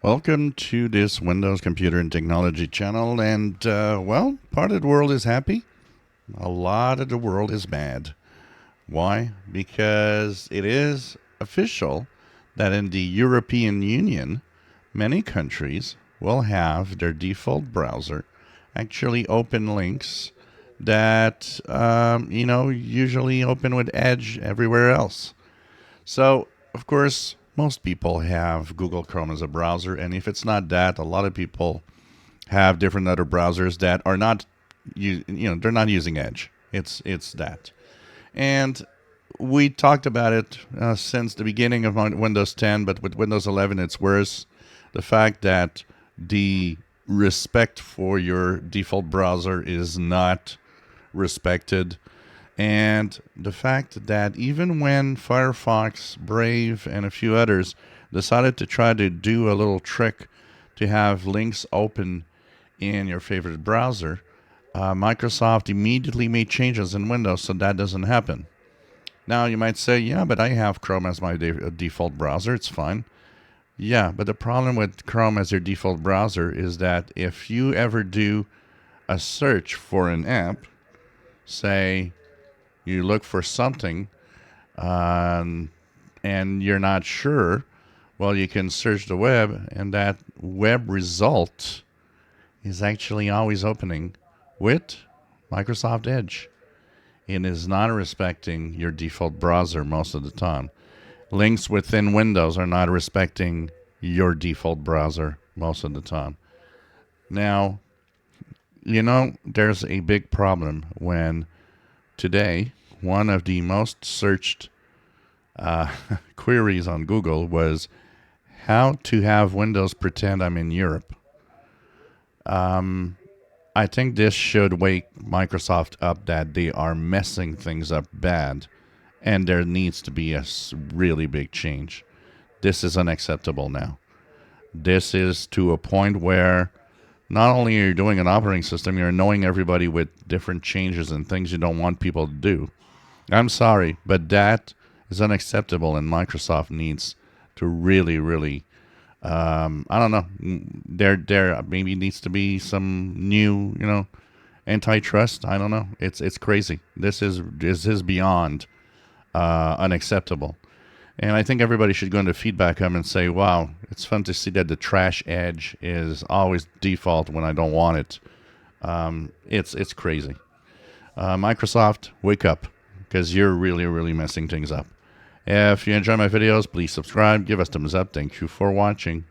Welcome to this Windows Computer and Technology channel. And, well, part of the world is happy. A lot of the world is mad. Why? Because it is official that in the European Union, many countries will have their default browser actually open links that, usually open with Edge everywhere else. So, of course, most people have Google Chrome as a browser, and if it's not that, a lot of people have different other browsers that are not, they're not using Edge. It's that, and we talked about it since the beginning of Windows 10, but with Windows 11, it's worse. The fact that the respect for your default browser is not respected. And the fact that even when Firefox, Brave, and a few others decided to try to do a little trick to have links open in your favorite browser, Microsoft immediately made changes in Windows so that doesn't happen. Now you might say, yeah, but I have Chrome as my default browser. It's fine. Yeah, but the problem with Chrome as your default browser is that if you ever do a search for an app, say you look for something and you're not sure, well, you can search the web, and that web result is actually always opening with Microsoft Edge. It is not respecting your default browser most of the time. Links within Windows are not respecting your default browser most of the time. Now, there's a big problem when today one of the most searched queries on Google was how to have Windows pretend I'm in Europe. I think this should wake Microsoft up that they are messing things up bad, and there needs to be a really big change. This is unacceptable now. This is to a point where not only are you doing an operating system, you're annoying everybody with different changes and things you don't want people to do. I'm sorry, but that is unacceptable, and Microsoft needs to really, really, I don't know, there maybe needs to be some new, antitrust. I don't know. It's crazy. This is beyond unacceptable. And I think everybody should go into feedback hub and say, wow, it's fun to see that the trash edge is always default when I don't want it. It's crazy. Microsoft, wake up, because you're really, really messing things up. If you enjoy my videos, please subscribe, give us thumbs up. Thank you for watching.